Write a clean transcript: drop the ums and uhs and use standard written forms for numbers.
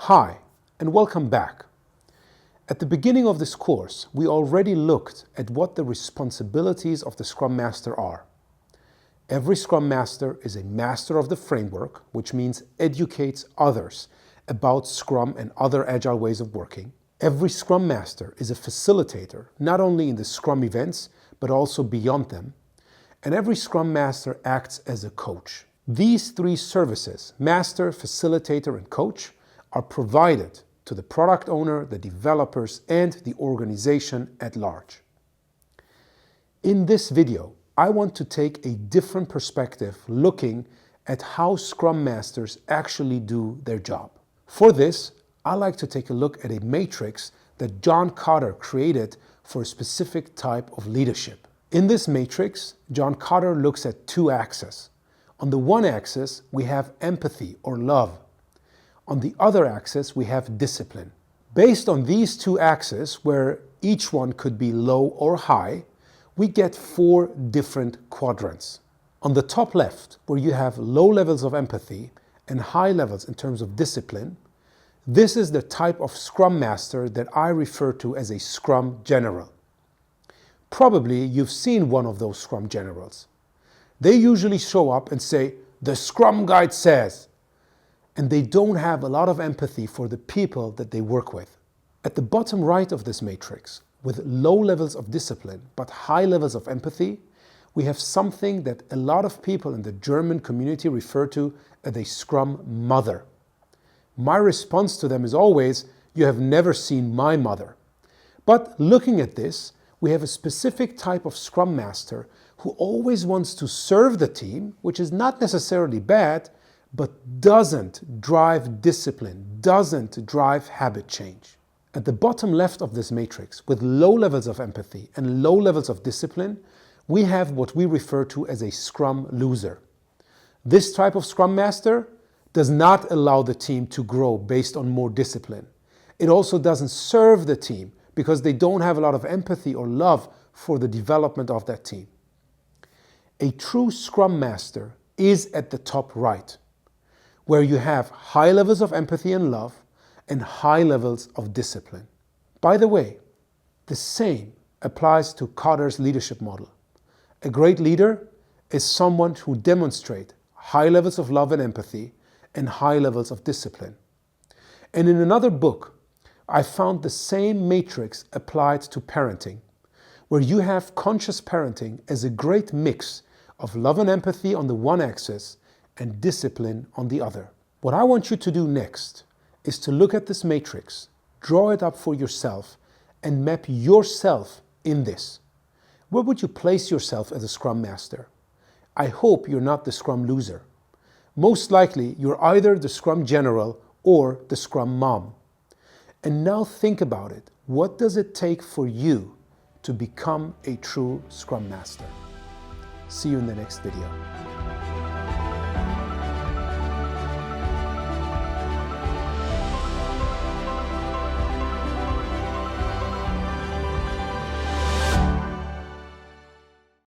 Hi, and welcome back. At the beginning of this course, we already looked at what the responsibilities of the Scrum Master are. Every Scrum Master is a master of the framework, which means educates others about Scrum and other agile ways of working. Every Scrum Master is a facilitator, not only in the Scrum events, but also beyond them. And every Scrum Master acts as a coach. These three services, master, facilitator, and coach, are provided to the product owner, the developers, and the organization at large. In this video, I want to take a different perspective looking at how Scrum Masters actually do their job. For this, I like to take a look at a matrix that John Kotter created for a specific type of leadership. In this matrix, John Kotter looks at two axes. On the one axis, we have empathy or love. On the other axis, we have discipline. Based on these two axes, where each one could be low or high, we get four different quadrants. On the top left, where you have low levels of empathy and high levels in terms of discipline, this is the type of Scrum Master that I refer to as a Scrum General. Probably you've seen one of those Scrum Generals. They usually show up and say, "The Scrum Guide says," and they don't have a lot of empathy for the people that they work with. At the bottom right of this matrix, with low levels of discipline but high levels of empathy, we have something that a lot of people in the German community refer to as a Scrum Mother. My response to them is always, "You have never seen my mother." But looking at this, we have a specific type of Scrum Master who always wants to serve the team, which is not necessarily bad, but doesn't drive discipline, doesn't drive habit change. At the bottom left of this matrix, with low levels of empathy and low levels of discipline, we have what we refer to as a Scrum Loser. This type of Scrum Master does not allow the team to grow based on more discipline. It also doesn't serve the team because they don't have a lot of empathy or love for the development of that team. A true Scrum Master is at the top right, where you have high levels of empathy and love and high levels of discipline. By the way, the same applies to Kotter's leadership model. A great leader is someone who demonstrates high levels of love and empathy and high levels of discipline. And in another book, I found the same matrix applied to parenting, where you have conscious parenting as a great mix of love and empathy on the one axis and discipline on the other. What I want you to do next is to look at this matrix, draw it up for yourself, and map yourself in this. Where would you place yourself as a Scrum Master? I hope you're not the Scrum Loser. Most likely, you're either the Scrum General or the Scrum Mom. And now think about it. What does it take for you to become a true Scrum Master? See you in the next video.